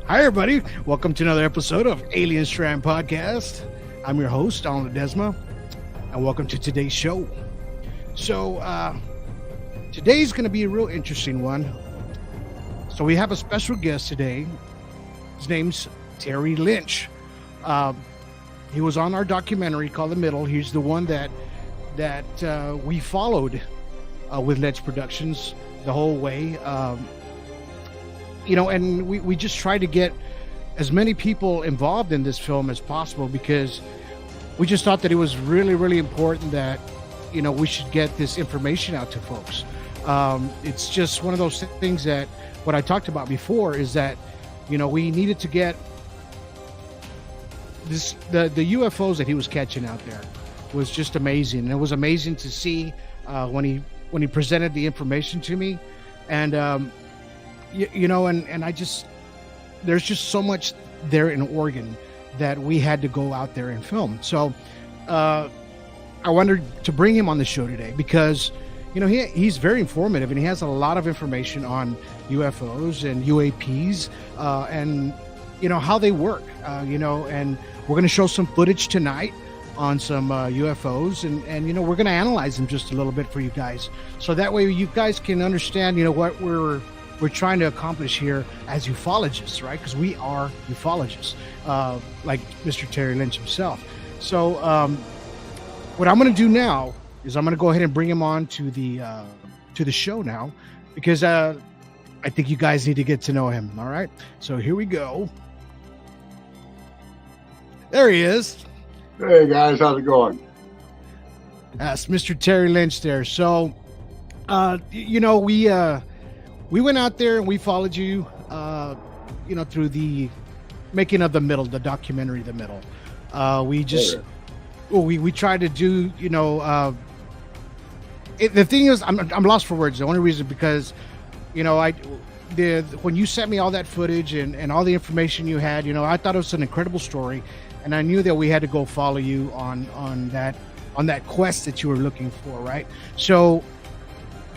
Hi, everybody. Welcome to another episode of Alien Strand Podcast. I'm your host, Ledesma, and welcome to today's show. So, today's going to be a real interesting one. So, we have a special guest today. His name's Terry Linch. He was on our documentary called The Middle. He's the one that we followed with Ledge Productions the whole way. And we just try to get as many people involved in this film as possible because we just thought that it was really, really important that, we should get this information out to folks. It's just one of those things that what I talked about before is that, we needed to get the UFOs that he was catching out there was just amazing. And it was amazing to see when he presented the information to me. And, and I just, there's just so much there in Oregon that we had to go out there and film. So I wanted to bring him on the show today because, he's very informative and he has a lot of information on UFOs and UAPs and, how they work, and we're going to show some footage tonight on some UFOs and we're going to analyze them just a little bit for you guys. So that way you guys can understand, what we're trying to accomplish here as ufologists, right? Because we are ufologists, like Mr. Terry Linch himself. So what I'm going to do now is I'm going to go ahead and bring him on to the show now, because I think you guys need to get to know him. All right. So here we go. There he is. Hey guys, how's it going? That's Mr. Terry Linch there. So, we went out there and we followed you, through the making of the documentary, The Middle. We tried to do, the thing is, I'm lost for words. The only reason because, when you sent me all that footage and all the information you had, I thought it was an incredible story, and I knew that we had to go follow you on that quest that you were looking for, right? So,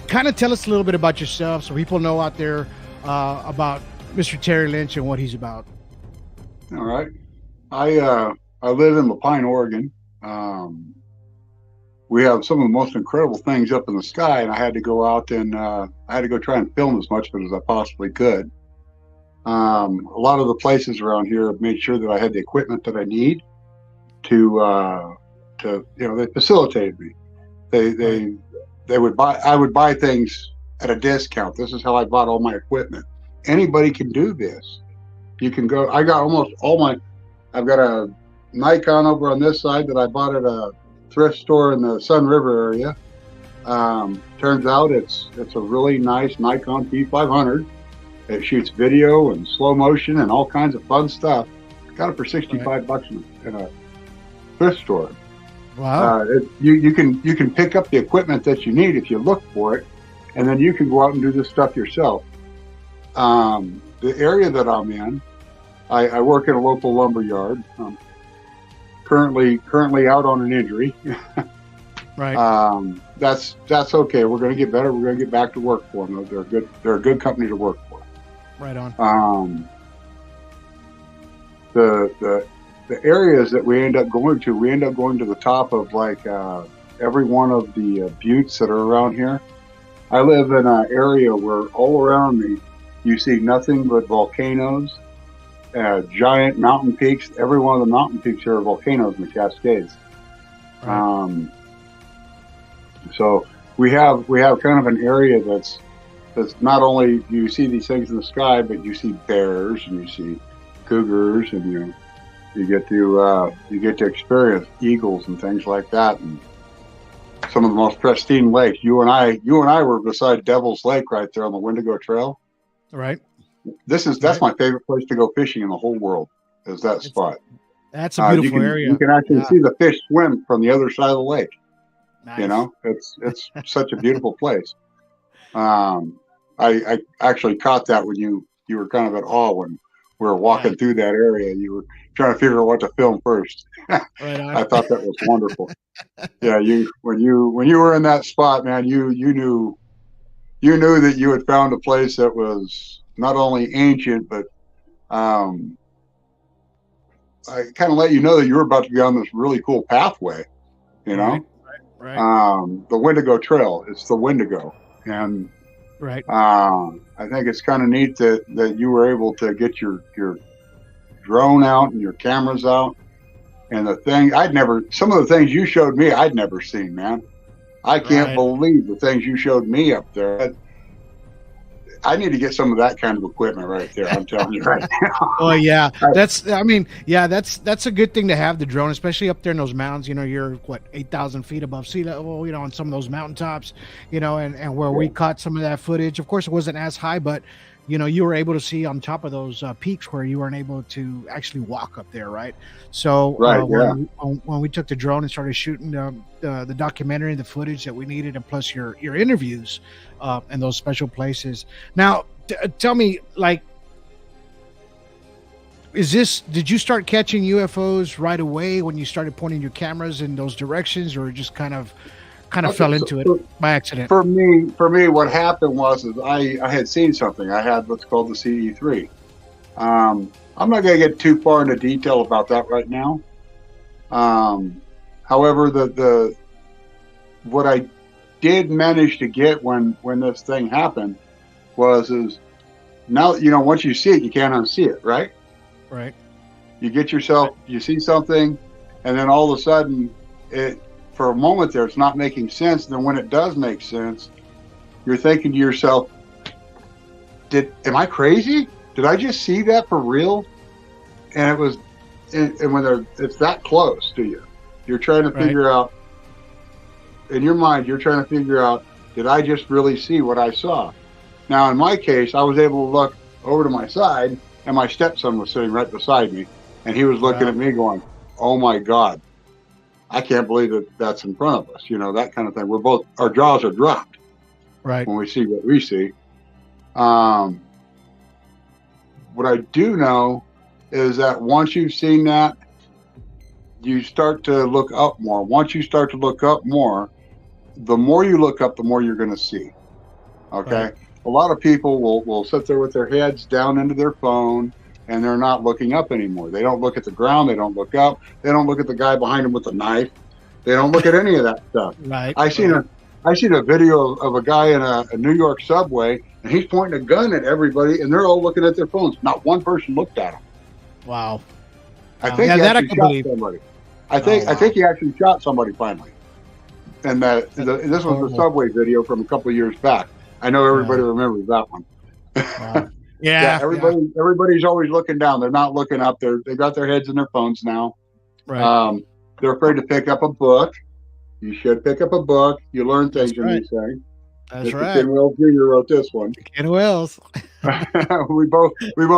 kind of tell us a little bit about yourself so people know out there about Mr. Terry Linch and what he's about. All right. I live in LaPine, Oregon. We have some of the most incredible things up in the sky, and I had to go out and I had to go try and film as much of it as I possibly could. A lot of the places around here have made sure that I had the equipment that I need to they facilitated me. I would buy things at a discount. This is how I bought all my equipment. Anybody can do this. You can go, I got almost all I've got a Nikon over on this side that I bought at a thrift store in the Sun River area. Turns out it's a really nice Nikon P500. It shoots video and slow motion and all kinds of fun stuff. Got it for $65 in a thrift store. Wow. You can pick up the equipment that you need if you look for it, and then you can go out and do this stuff yourself. The area that I'm in, I work at a local lumber yard. Currently out on an injury. Right. That's okay. We're going to get better. We're going to get back to work for them. They're a good company to work for. Right on. The areas that we end up going to the top of every one of the buttes that are around here. I live in an area where all around me you see nothing but volcanoes, giant mountain peaks. Every one of the mountain peaks here are volcanoes in the Cascades. Right. So we have kind of an area that's not only you see these things in the sky, but you see bears and you see cougars and you get to experience eagles and things like that, and some of the most pristine lakes. You and I were beside Devil's Lake right there on the Wendigo Trail. Right. That's my favorite place to go fishing in the whole world. Is that spot? That's a beautiful area. You can actually see the fish swim from the other side of the lake. Nice. It's such a beautiful place. I actually caught that when you were kind of at awe when we were walking through that area. You were trying to figure out what to film first. Right on. I thought that was wonderful. Yeah, when you were in that spot, man, you knew that you had found a place that was not only ancient but I kind of let you know that you were about to be on this really cool pathway, you know. Right. The Wendigo Trail. It's the Wendigo, and Right. I think it's kind of neat that you were able to get your drone out and your cameras out. And some of the things you showed me, I'd never seen, man. I can't believe the things you showed me up there. I need to get some of that kind of equipment right there. I'm telling you right now. Oh yeah, that's a good thing to have, the drone, especially up there in those mountains. You know, you're what, 8,000 feet above sea level. You know, on some of those mountaintops. You know, and where we caught some of that footage. Of course, it wasn't as high, but you know, you were able to see on top of those peaks where you weren't able to actually walk up there, right? So when we took the drone and started shooting the documentary, the footage that we needed, and plus your interviews and those special places. Now, tell me, like, did you start catching UFOs right away when you started pointing your cameras in those directions, or just kind of fell into it by accident? For me, what happened was I had seen something. I had what's called the CE3. I'm not going to get too far into detail about that right now. However, what I did manage to get when this thing happened is now, you know, once you see it, you can't unsee it, right? Right. You see something, and then all of a sudden, for a moment there, it's not making sense. And then when it does make sense, you're thinking to yourself, am I crazy? Did I just see that for real? And when it's that close to you, you're trying to figure out, in your mind, did I just really see what I saw? Now, in my case, I was able to look over to my side, and my stepson was sitting right beside me, and he was looking at me going, "Oh my God, I can't believe that's in front of us." You know, that kind of thing. Our jaws are dropped when we see what we see. What I do know is that once you've seen that, you start to look up more. Once you start to look up more, the more you look up, the more you're going to see. Okay. Right. A lot of people will sit there with their heads down into their phone, and they're not looking up anymore. They don't look at the ground. They don't look up. They don't look at the guy behind them with the knife. They don't look at any of that stuff. Right. I seen a video of a guy in a New York subway, and he's pointing a gun at everybody, and they're all looking at their phones. Not one person looked at him. Wow. I think he actually shot somebody. I think he actually shot somebody finally. And this was the subway video from a couple of years back. I know everybody remembers that one. Wow. Yeah. Everybody's always looking down. They're not looking up. They got their heads in their phones now. Right. They're afraid to pick up a book. You should pick up a book. You learn things in these things. That's Mr. right. Ken Wells Jr. wrote this one. Ken Wells. we both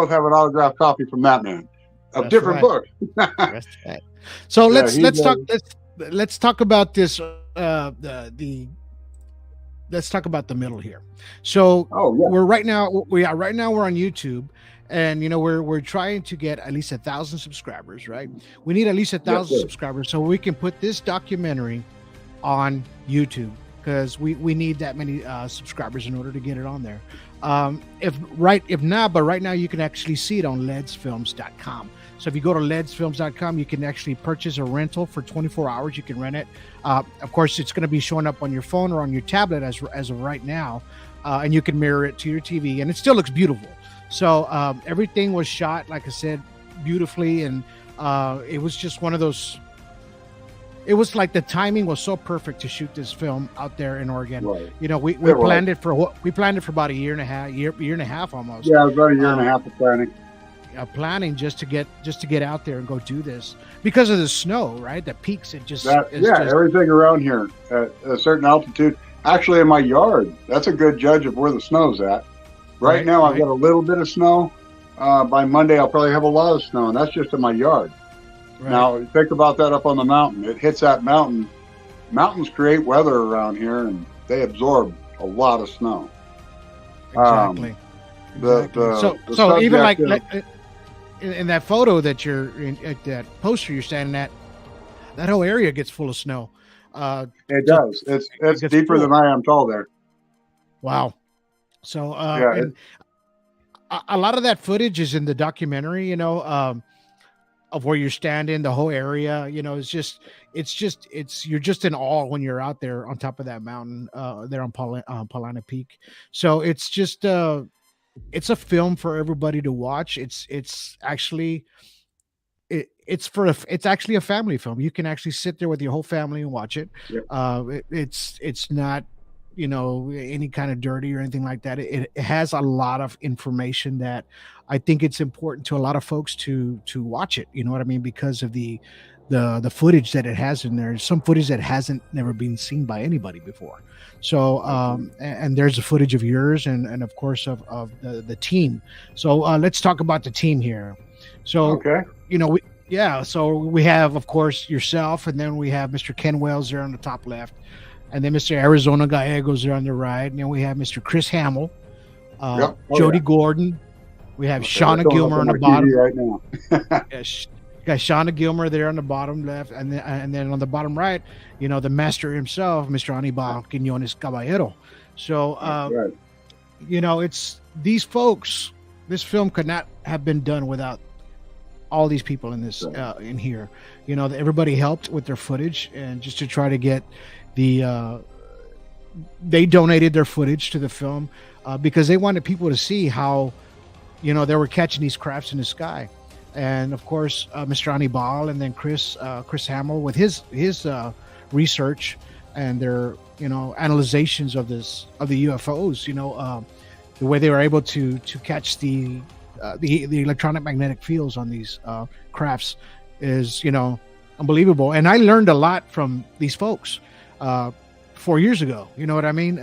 have an autographed copy from that man of different books. That's right. So let's talk about this. Let's talk about the middle here. So we're right now we're on YouTube, and you know we're trying to get at least 1,000 subscribers, right? We need at least 1,000 subscribers so we can put this documentary on YouTube, because we need that many subscribers in order to get it on there. If not, but right now you can actually see it on ledesfilms.com. So if you go to ledesfilms.com, you can actually purchase a rental for 24 hours. You can rent it. Of course, it's going to be showing up on your phone or on your tablet as of right now, and you can mirror it to your TV, and it still looks beautiful. So everything was shot, like I said, beautifully, and it was just one of those. It was like the timing was so perfect to shoot this film out there in Oregon. Right. You know, we planned it for about a year and a half almost. Yeah, it was about a year and a half of planning. Planning just to get out there and go do this because of the snow, right? The peaks, everything around here at a certain altitude. Actually, in my yard, that's a good judge of where the snow's at. Right now, I've got a little bit of snow. By Monday, I'll probably have a lot of snow, and that's just in my yard. Right. Now, think about that up on the mountain. It hits that mountain. Mountains create weather around here, and they absorb a lot of snow. Exactly. So even like in that photo that you're in, at that poster you're standing at, that whole area gets full of snow. It does. It's deeper than I am tall there. Wow. So and a lot of that footage is in the documentary, of where you're standing, the whole area, you're just in awe when you're out there on top of that mountain, there on Paulina Peak. So it's a film for everybody to watch. It's actually it's actually a family film. You can actually sit there with your whole family and watch it. Yep. It's not any kind of dirty or anything like that. It has a lot of information that I think it's important to a lot of folks to watch it. You know what I mean? Because of the footage that it has in there. Some footage that hasn't never been seen by anybody before. So and there's a footage of yours and of course of the team. So let's talk about the team here. So okay. So we have, of course, yourself, and then we have Mr. Ken Wells there on the top left, and then Mr. Arizona Gallegos there on the right, and then we have Mr. Chris Hamill, Jody Gordon. We have Shauna Gilmer on the bottom right now. Got Shauna Gilmer there on the bottom left, and then on the bottom right, the master himself, Mr. Anibal Quiñones Caballero. So, right. It's these folks. This film could not have been done without all these people in this in here. Everybody helped with their footage, and just to try to get they donated their footage to the film because they wanted people to see how they were catching these crafts in the sky. And of course Mr. Anibal and then Chris Hamill with his research and their analyzations of the UFOs, the way they were able to catch the electronic magnetic fields on these crafts is unbelievable. And I learned a lot from these folks 4 years ago. You know what I mean?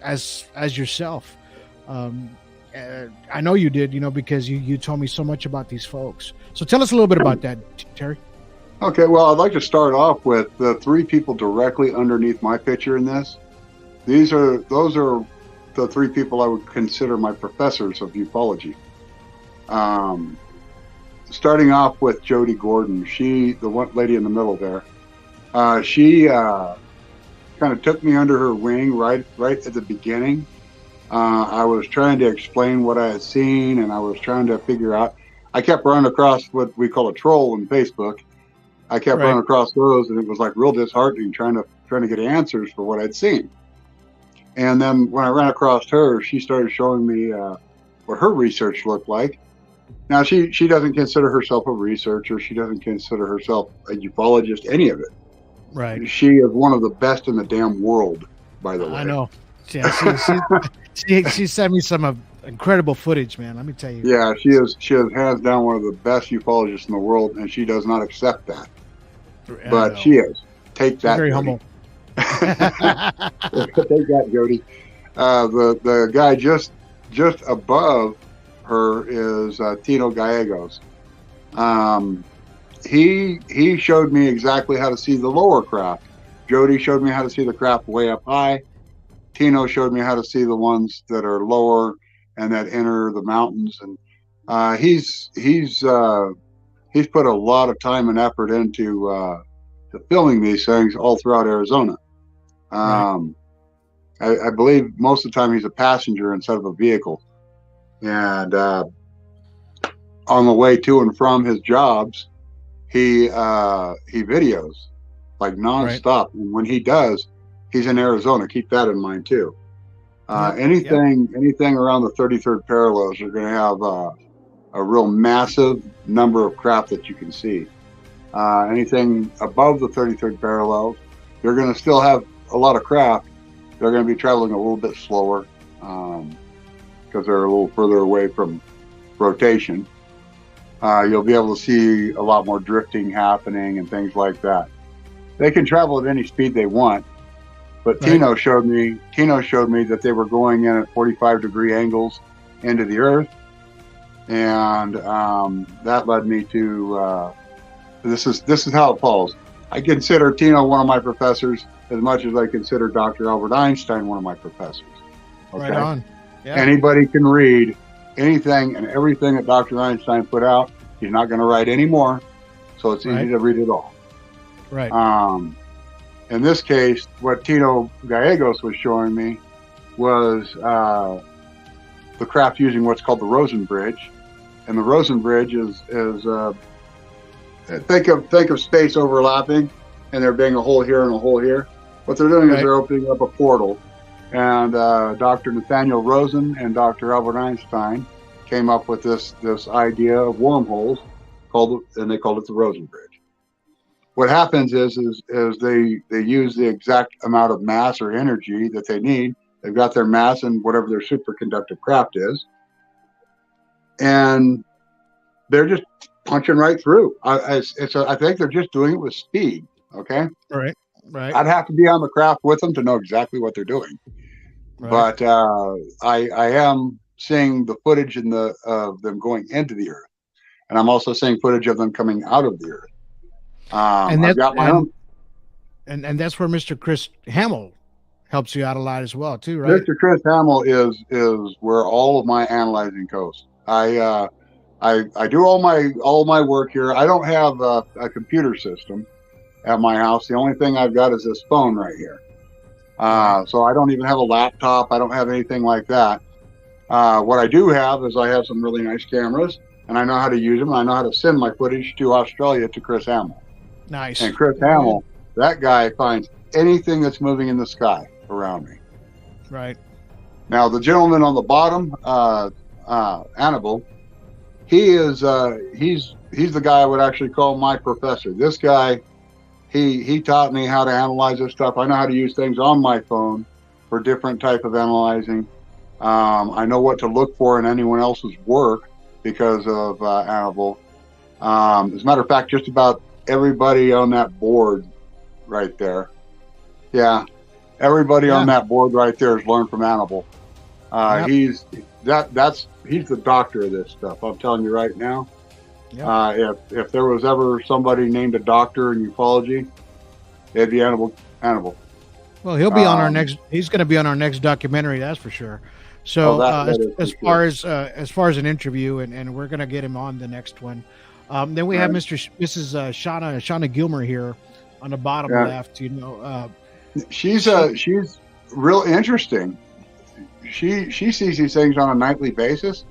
As yourself, I know you did. Because you told me so much about these folks. So tell us a little bit about that, Terry. Okay, well, I'd like to start off with the three people directly underneath my picture in this. Those are the three people I would consider my professors of ufology. Starting off with Jody Gordon, the one lady in the middle there, she kind of took me under her wing right at the beginning. I was trying to explain what I had seen, and I was trying to figure out. I kept running across what we call a troll in Facebook. I kept running across those, and it was like real disheartening trying to get answers for what I'd seen. And then when I ran across her, she started showing me what her research looked like. Now, she doesn't consider herself a researcher. She doesn't consider herself a ufologist, any of it. Right. She is one of the best in the damn world, by the way. I know. Yeah, she sent me some incredible footage, man. Let me tell you. Yeah, she is hands down one of the best ufologists in the world, and she does not accept that. But she is. Take that, very Jody. humble. Take that, Jody. The guy just above her is Tino Gallegos. He showed me exactly how to see the lower craft. Jody showed me how to see the craft way up high. Tino showed me how to see the ones that are lower and that enter the mountains. And he's put a lot of time and effort into to filming these things all throughout Arizona. I believe most of the time he's a passenger instead of a vehicle. And on the way to and from his jobs, he videos like nonstop. And when he does, he's in Arizona. Keep that in mind too. Anything around the 33rd parallels, you're going to have a real massive number of craft that you can see. Anything above the 33rd parallels, you're going to still have a lot of craft. They're going to be traveling a little bit slower because they're a little further away from rotation. You'll be able to see a lot more drifting happening and things like that. They can travel at any speed they want, but Tino showed me that they were going in at 45-degree angles into the Earth, and that led me to this is how it falls. I consider Tino one of my professors as much as I consider Dr. Albert Einstein one of my professors. Okay? Right on. Yeah. Anybody can read anything and everything that Dr. Einstein put out. He's not going to write anymore, so it's easy to read it all. Right. In this case, what Tino Gallegos was showing me was the craft using what's called the Rosen Bridge, and the Rosen Bridge is think of space overlapping, and there being a hole here and a hole here. What they're doing is they're opening up a portal, and Dr. Nathaniel Rosen and Dr. Albert Einstein came up with this idea of wormholes, and they called it the Rosen Bridge. What happens is they use the exact amount of mass or energy that they need. They've got their mass and whatever their superconductive craft is, and they're just punching right through. I think they're just doing it with speed. Okay. Right. I'd have to be on the craft with them to know exactly what they're doing. Right. But I am seeing the footage of them going into the Earth, and I'm also seeing footage of them coming out of the Earth. And I've got my own. And that's where Mr. Chris Hamill helps you out a lot as well, too, right? Mr. Chris Hamill is where all of my analyzing goes. I do all my work here. I don't have a computer system at my house. The only thing I've got is this phone right here. So I don't even have a laptop. I don't have anything like that. What I do have is I have some really nice cameras, and I know how to use them. I know how to send my footage to Australia to Chris Hamill. Nice. And Chris Hamill, that guy finds anything that's moving in the sky around me. Right. Now, the gentleman on the bottom, Annabelle, he's the guy I would actually call my professor. This guy, he taught me how to analyze this stuff. I know how to use things on my phone for different type of analyzing. I know what to look for in anyone else's work because of Annabelle. As a matter of fact, just about everybody on that board right there. Yeah. Everybody on that board right there has learned from Annabelle. Yep. He's the doctor of this stuff. I'm telling you right now. Yep. If there was ever somebody named a doctor in ufology, it'd be Annabelle. Well, he'll be on our next. He's going to be on our next documentary. That's for sure. So as far as an interview, and we're going to get him on the next one. Then we have Mrs. Shauna Gilmer here on the bottom left. You know, she's real interesting. She sees these things on a nightly basis.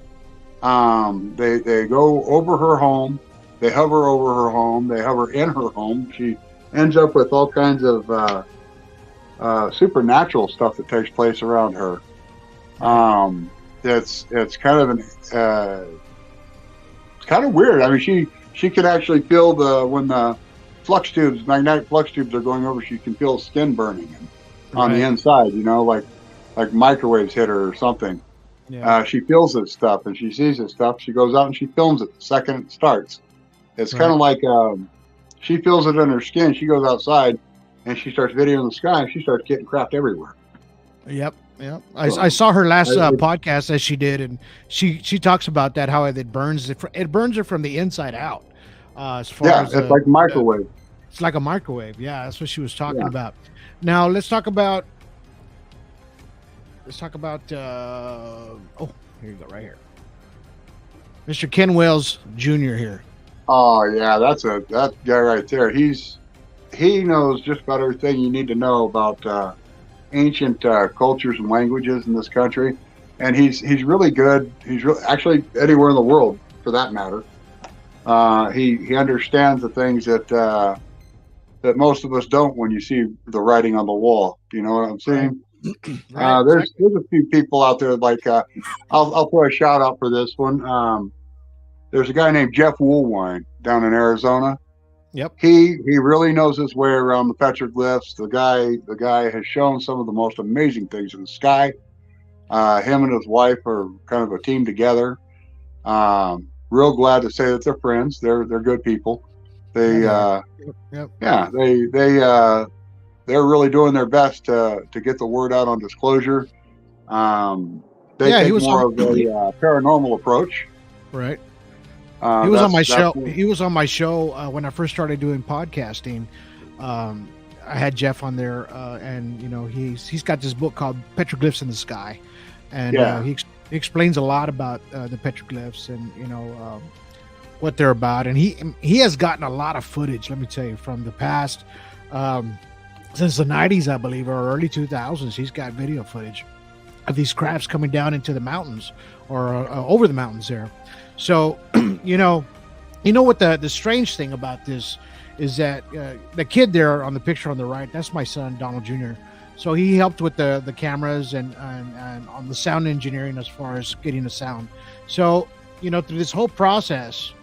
They go over her home, they hover over her home, they hover in her home. She ends up with all kinds of supernatural stuff that takes place around her. It's kind of it's kind of weird. I mean, she can actually feel when the magnetic flux tubes are going over. She can feel skin burning on the inside. You know, like microwaves hit her or something. Yeah. She feels this stuff and she sees this stuff. She goes out and she films it the second it starts. It's kind of like she feels it in her skin. She goes outside and she starts videoing the sky and she starts getting crap everywhere. Yep. I saw her last podcast that she did, and she talks about that, how it burns her from the inside out. As far as it's like a microwave. It's like a microwave. Yeah, that's what she was talking about. Now let's talk about. Here you go, right here. Mr. Ken Wells Jr. here. Oh yeah, that guy right there. He knows just about everything you need to know about ancient cultures and languages in this country, and he's really good. He's actually anywhere in the world for that matter. He understands the things that most of us don't when you see the writing on the wall. Do you know what I'm saying? There's a few people out there like I'll throw a shout out for this one. There's a guy named Jeff Woolwine down in Arizona. Yep. He really knows his way around the petroglyphs. The guy has shown some of the most amazing things in the sky. Him and his wife are kind of a team together. Real glad to say that they're friends. They're good people. They're really doing their best to get the word out on disclosure. They take more of a paranormal approach. Right. He was on my show. He was on my show when I first started doing podcasting. I had Jeff on there, and you know he's got this book called Petroglyphs in the Sky, and he explains a lot about the petroglyphs and you know what they're about. And he has gotten a lot of footage. Let me tell you, from the past, since the 90s, I believe, or early 2000s, he's got video footage of these crafts coming down into the mountains over the mountains there. So, you know what the strange thing about this is that the kid there on the picture on the right, that's my son, Donald Jr. So he helped with the cameras and on the sound engineering as far as getting the sound. So, you know, through this whole process,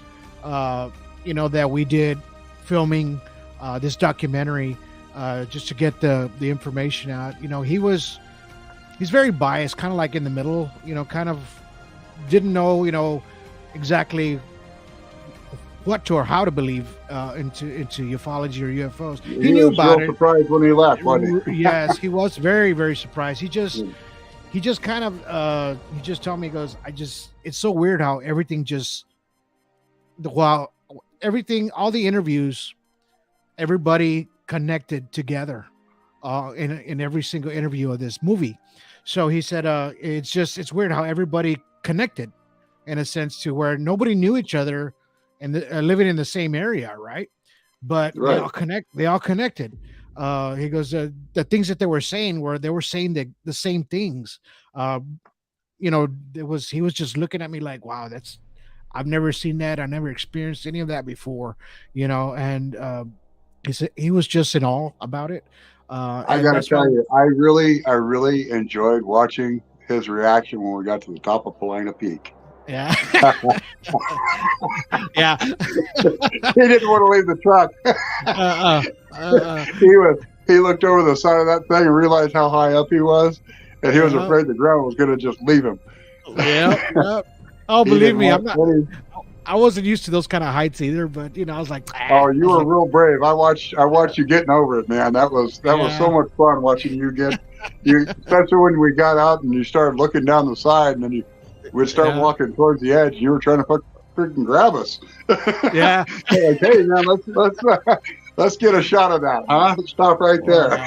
you know, that we did filming this documentary just to get the information out, you know, he's very biased, kind of like in the middle, you know, kind of didn't know, you know, exactly what to or how to believe into ufology or UFOs. He knew about it. Surprised when he left, wasn't he? Yes, he was very, very surprised. He just kind of he just told me, he goes, it's so weird how everything just all the interviews, everybody connected together in every single interview of this movie. So he said it's weird how everybody connected in a sense to where nobody knew each other and living in the same area, right? But right. They all connected. He goes, the things that they were saying the same things. You know, he was just looking at me like, wow, I've never seen that. I never experienced any of that before, you know. And he said he was just in awe about it. I got to tell you, I really enjoyed watching his reaction when we got to the top of Palina Peak. Yeah. Yeah. He didn't want to leave the truck. He looked over the side of that thing and realized how high up he was, and he was afraid the ground was going to just leave him. Yeah. Oh, believe me, I wasn't used to those kind of heights either, but you know, I was like, oh, you were real brave. I watched you getting over it, man. That was so much fun watching you especially when we got out and you started looking down the side, and then you would start walking towards the edge. You were trying to freaking grab us. Yeah. Like, hey man, let's get a shot of that, huh? Stop right there.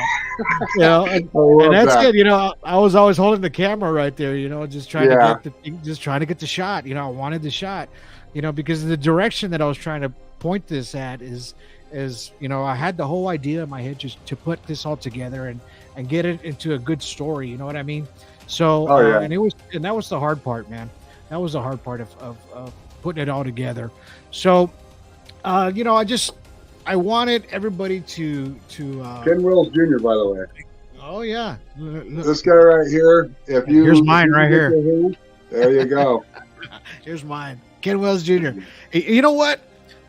You know, and that's good. You know, I was always holding the camera right there. You know, just trying to get the shot. You know, I wanted the shot. You know, because the direction that I was trying to point this at is you know, I had the whole idea in my head just to put this all together and get it into a good story. You know what I mean? So, and that was the hard part, man. That was the hard part of putting it all together. So, you know, I wanted everybody to Ken Wills Jr., by the way. Oh yeah, this guy right here. Here's mine right here. There you go. Here's mine. Ken Wills Jr. You know what?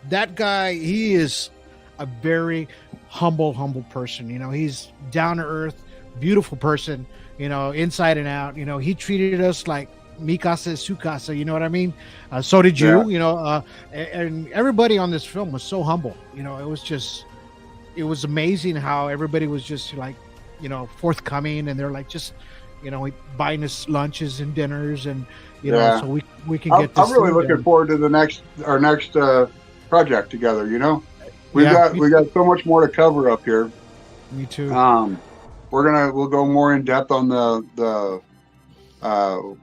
That guy, he is a very humble person. You know, he's down to earth, beautiful person, you know, inside and out. You know, he treated us like mi casa es su casa, you know what I mean? So did you, you know, and everybody on this film was so humble. You know, it was amazing how everybody was just like, you know, forthcoming, and they're like just, you know, buying us lunches and dinners, and you know, so we can get this. I'm really looking forward to our next project together. You know, we got so much more to cover up here. Me too. We'll go more in depth on the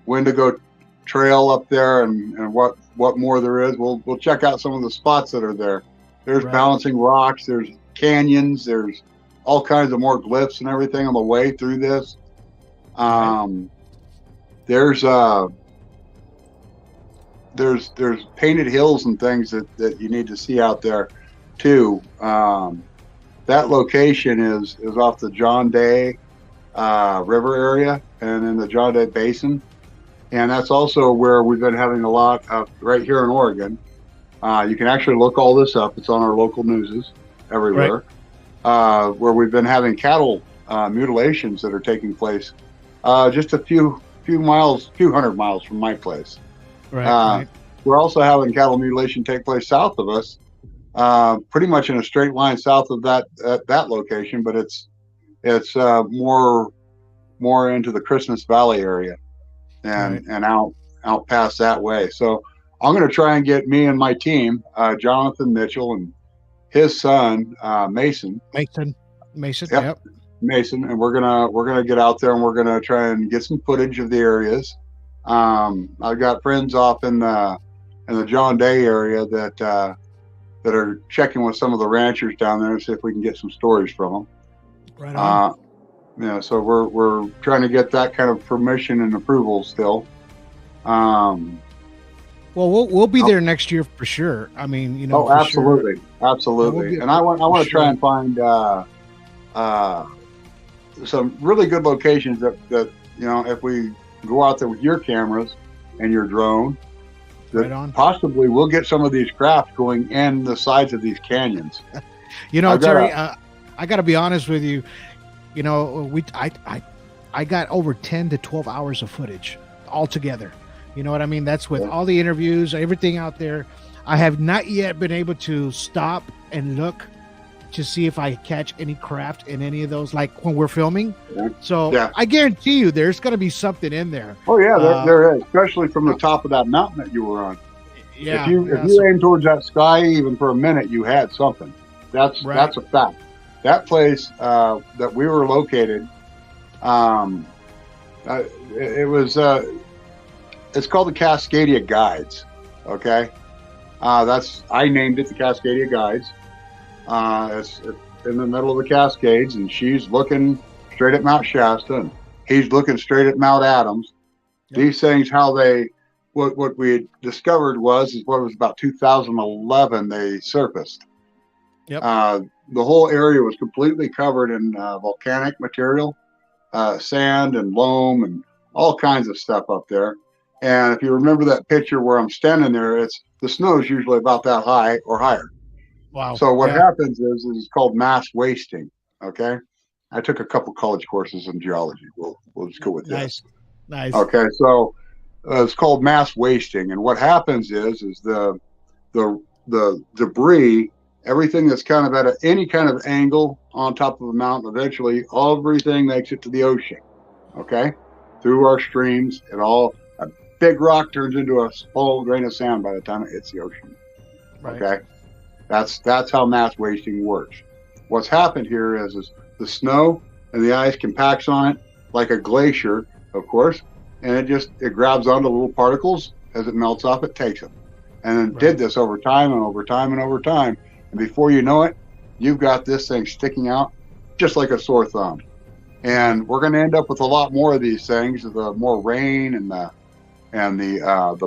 Wendigo Trail up there and what more there is. We'll check out some of the spots that are there. There's balancing rocks. There's canyons. There's all kinds of more glyphs and everything on the way through this. There's painted hills and things that you need to see out there too. That location is off the John Day River area and in the John Day Basin, and that's also where we've been having a lot of right here in Oregon. You can actually look all this up. It's on our local newses everywhere. Where we've been having cattle mutilations that are taking place just a few hundred miles from my place. We're also having cattle mutilation take place south of us, pretty much in a straight line south of that location, but it's more into the Christmas Valley area and out past that way. So I'm going to try and get me and my team, Jonathan Mitchell and his son Mason. Yep. Mason, and we're gonna get out there and we're gonna try and get some footage of the areas. I've got friends off in the John Day area that are checking with some of the ranchers down there to see if we can get some stories from them. Right on. So we're trying to get that kind of permission and approval still. Um, Well, we'll be there next year for sure. I mean, oh, for sure. absolutely, Yeah, we'll absolutely. be And I want for to try sure. and find uh, some really good locations that if we go out there with your cameras and your drone, that Right on. possibly we'll get some of these craft going in the sides of these canyons. I've got a Terry, I got to be honest with you. I got over 10 to 12 hours of footage altogether. You know what I mean? That's with all the interviews, everything out there. I have not yet been able to stop and look to see if I catch any craft in any of those, like when we're filming. So yeah. I guarantee you there's going to be something in there. Oh yeah, there is, especially from the top of that mountain that you were on. Yeah. If you aim towards that sky even for a minute, you had something. That's a fact. That place that we were located, it was it's called the Cascadia Guides. Okay, I named it the Cascadia Guides. It's in the middle of the Cascades, and she's looking straight at Mount Shasta, and he's looking straight at Mount Adams. Yep. These things, what we had discovered was about 2011 they surfaced. Yep. The whole area was completely covered in volcanic material, sand and loam and all kinds of stuff up there. And if you remember that picture where I'm standing there, the snow is usually about that high or higher. Wow. So what happens is it's called mass wasting. Okay. I took a couple college courses in geology. We'll just go with this. Nice. Okay. So it's called mass wasting. And what happens is the debris, everything that's kind of at any kind of angle on top of a mountain, eventually everything makes it to the ocean. Okay. Through our streams, a big rock turns into a small grain of sand by the time it hits the ocean. Right. Okay. That's how mass wasting works. What's happened here is the snow and the ice compacts on it like a glacier, of course, and it grabs onto little particles. As it melts off, it takes them. And then did this over time and over time and over time. And before you know it, you've got this thing sticking out just like a sore thumb. And we're going to end up with a lot more of these things. The more rain and the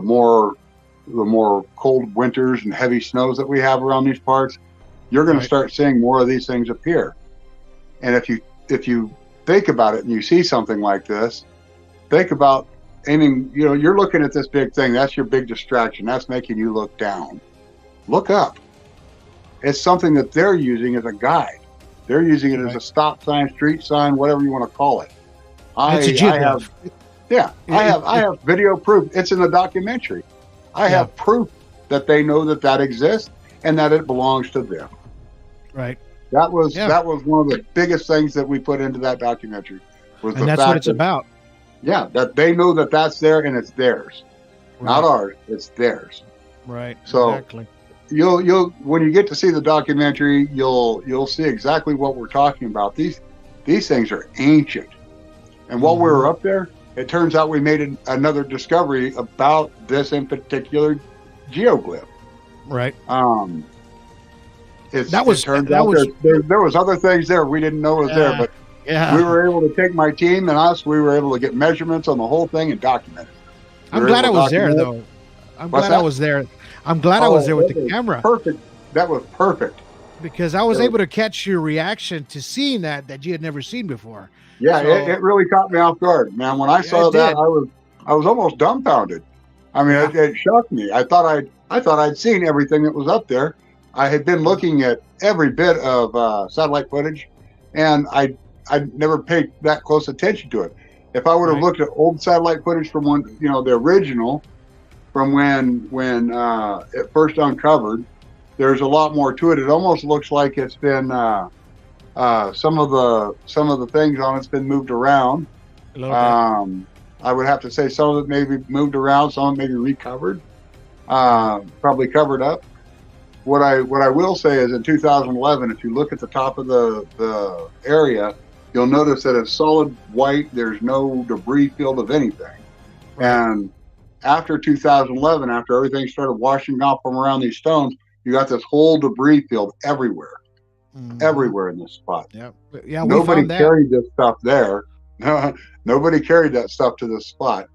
more cold winters and heavy snows that we have around these parts, you're going to start seeing more of these things appear. And if you think about it and you see something like this, think about aiming. You're looking at this big thing. That's your big distraction. That's making you look down. Look up. It's something that they're using as a guide. They're using it as a stop sign, street sign, whatever you want to call it. I have video proof. It's in the documentary. I have proof that they know that exists and that it belongs to them. Right. That was one of the biggest things that we put into that documentary. And that's what it's about. Yeah, that they know that that's there and it's theirs, not ours. It's theirs. Right. So exactly. You'll when you get to see the documentary, you'll see exactly what we're talking about. These things are ancient, and while we were up there, it turns out we made another discovery about this in particular geoglyph. Right. There was other things there we didn't know was there, but we were able to take my team and us. We were able to get measurements on the whole thing and document it. I'm glad I was there, though. I'm glad I was there. I'm glad I was there with the camera. Perfect. That was perfect. Because I was able to catch your reaction to seeing that you had never seen before. Yeah, so, it really caught me off guard, man. When I saw that, I was almost dumbfounded. I mean, it shocked me. I thought I'd seen everything that was up there. I had been looking at every bit of satellite footage, and I never paid that close attention to it. If I would have looked at old satellite footage from the original, from when it first uncovered, there's a lot more to it. It almost looks like it's been some of the things on it's been moved around. I would have to say some of it may be moved around, some of it may be recovered, probably covered up. What I will say is in 2011, if you look at the top of the area, you'll notice that it's solid white. There's no debris field of anything. And after 2011, after everything started washing off from around these stones, you got this whole debris field everywhere, everywhere in this spot. Nobody carried this stuff there. Nobody carried that stuff to this spot.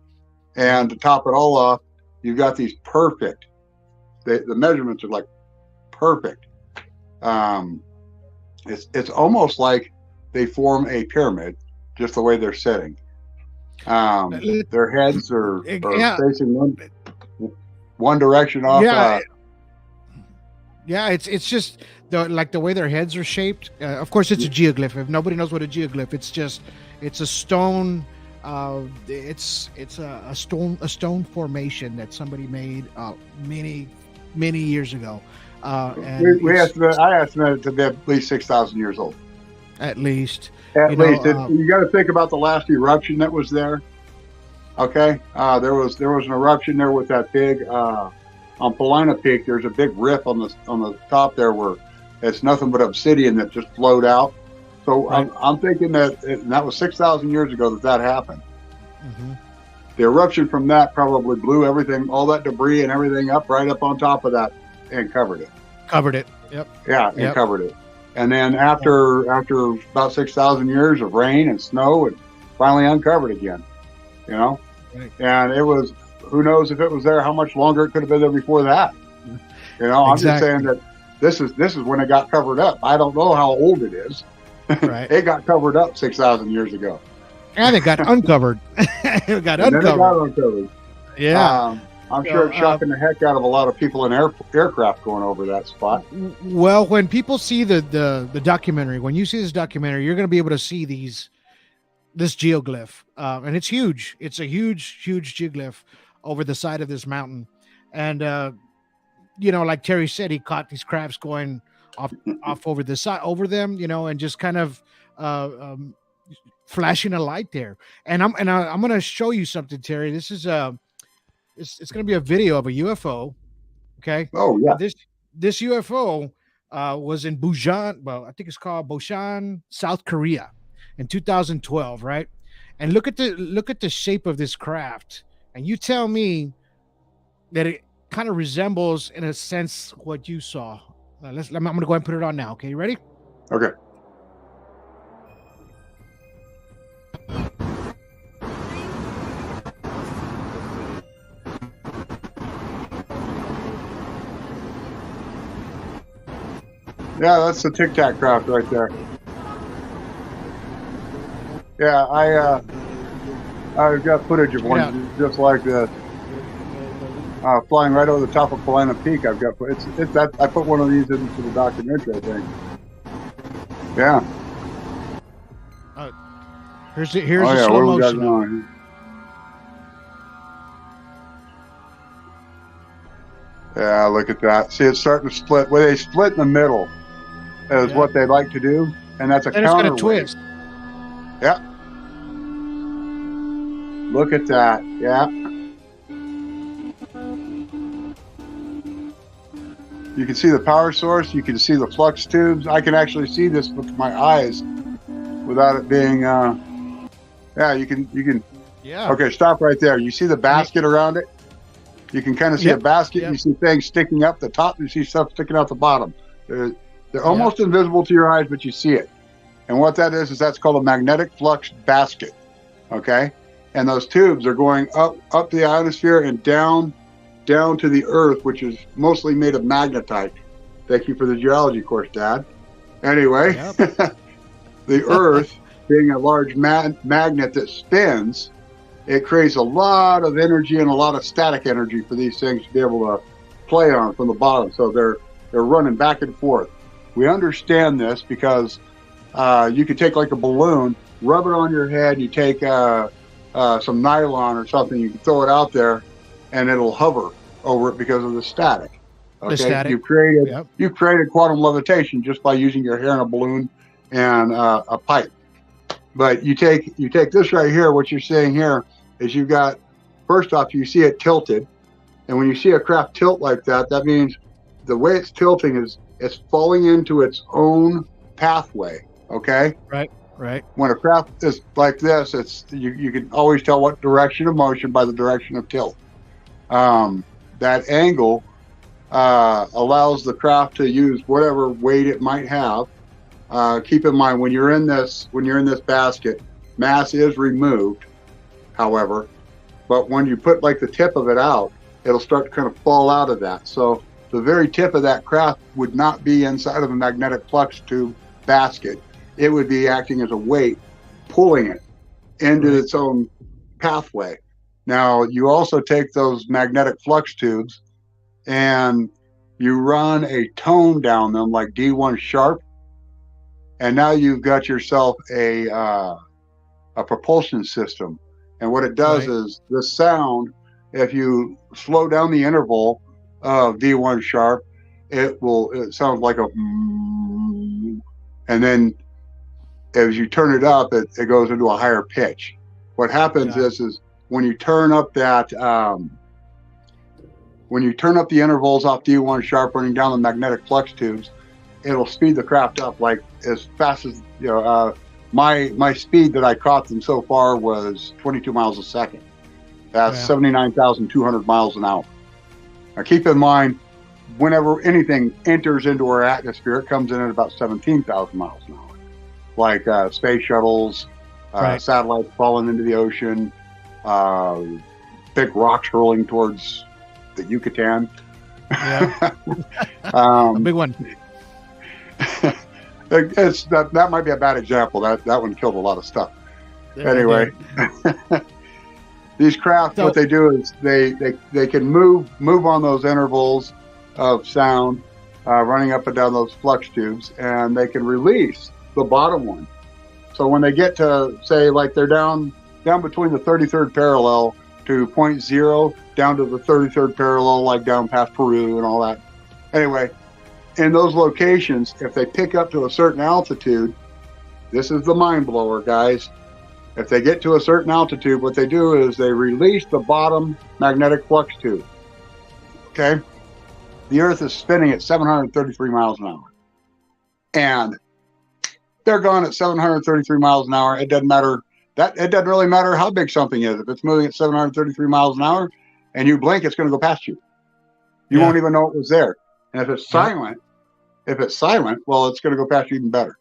And to top it all off, you've got these perfect. The measurements are like perfect. It's almost like they form a pyramid, just the way they're sitting. Their heads are facing one direction off. It's just the way their heads are shaped. Of course, it's a geoglyph. If nobody knows what a geoglyph, it's a stone. It's a stone formation that somebody made many years ago. I estimate it to be at least 6,000 years old. At least. You got to think about the last eruption that was there. Okay, there was an eruption there with that big on Paulina Peak. There's a big rip on the top there where it's nothing but obsidian that just flowed out. So right. I'm thinking that was 6,000 years ago that happened. Mm-hmm. The eruption from that probably blew everything, all that debris and everything right up on top of that and covered it. Yep. Yeah, and covered it. And then after about 6,000 years of rain and snow, it finally uncovered again. You know, right. And it was, who knows if it was there, how much longer it could have been there before that. You know, I'm just saying that this is when it got covered up. I don't know how old it is. Right. It got covered up 6,000 years ago. And it got uncovered. It got uncovered. Yeah. I'm sure it's shocking the heck out of a lot of people in aircraft going over that spot. Well, when people see the documentary, when you see this documentary, you're going to be able to see this geoglyph. And it's huge. It's a huge geoglyph over the side of this mountain. And, like Terry said, he caught these crabs going off over the side, over them, and just kind of flashing a light there. And I'm going to show you something, Terry. This is it's going to be a video of a UFO. Okay. Oh yeah. This UFO was in Busan. Well, I think it's called Busan, South Korea, in 2012. Right. And look at the shape of this craft, and you tell me that it kind of resembles, in a sense, what you saw. I'm going to go ahead and put it on now. Okay, you ready? Okay. Yeah, that's the Tic Tac craft right there. Yeah, I've got footage of one just like this. Flying right over the top of Paulina Peak. I've got it's that I put one of these into the documentary, I think. Yeah. Here's a slow motion. Yeah, look at that. See, it's starting to split. Well, they split in the middle is what they like to do, and that's a counter. It's going to twist. Yeah. Look at that. Yeah. You can see the power source. You can see the flux tubes. I can actually see this with my eyes without it being. You can. Yeah. Okay, stop right there. You see the basket around it? You can kind of see a basket. You see things sticking up the top. You see stuff sticking out the bottom. They're almost invisible to your eyes, but you see it. And what that is that's called a magnetic flux basket. Okay, and those tubes are going up the ionosphere and down to the Earth, which is mostly made of magnetite. Thank you for the geology course, Dad. Anyway, the Earth, being a large magnet that spins, it creates a lot of energy and a lot of static energy for these things to be able to play on from the bottom. So they're running back and forth. We understand this because you could take like a balloon, rub it on your head, you take some nylon or something, you can throw it out there, and it'll hover over it because of the static. Okay, the static. You created quantum levitation just by using your hair in a balloon and a pipe. But you take this right here. What you're seeing here is you've got, first off, you see it tilted, and when you see a craft tilt like that, that means the way it's tilting is it's falling into its own pathway. Okay. Right. When a craft is like this, it's you can always tell what direction of motion by the direction of tilt. That angle allows the craft to use whatever weight it might have. Keep in mind when you're in this basket, mass is removed. However, But when you put like the tip of it out, it'll start to kind of fall out of that. So the very tip of that craft would not be inside of a magnetic flux tube basket. It would be acting as a weight, pulling it into its own pathway. Now, you also take those magnetic flux tubes and you run a tone down them like D1 sharp, and now you've got yourself a propulsion system. And what it does is the sound, if you slow down the interval of D1 sharp, it sounds like a, and then as you turn it up, it goes into a higher pitch. What happens is when you turn up that, when you turn up the intervals off D1 sharp running down the magnetic flux tubes, it'll speed the craft up like as fast as, my speed that I caught them so far was 22 miles a second. That's 79,200 miles an hour. Now keep in mind, whenever anything enters into our atmosphere, it comes in at about 17,000 miles an hour. Like space shuttles, satellites falling into the ocean, big rocks hurling towards the Yucatan. Yeah. A big one. That might be a bad example. That one killed a lot of stuff. Anyway, these craft, what they do is they can move on those intervals of sound, running up and down those flux tubes, and they can release the bottom one. So when they get to, say, like they're down between the 33rd parallel to 0.0, down to the 33rd parallel, like down past Peru and all that. Anyway, in those locations, if they pick up to a certain altitude, this is the mind blower, guys. If they get to a certain altitude, what they do is they release the bottom magnetic flux tube. Okay? The Earth is spinning at 733 miles an hour. And they're gone at 733 miles an hour. It doesn't matter. It doesn't really matter how big something is. If it's moving at 733 miles an hour and you blink, it's going to go past you. You won't even know it was there. And if it's silent, well, it's going to go past you even better.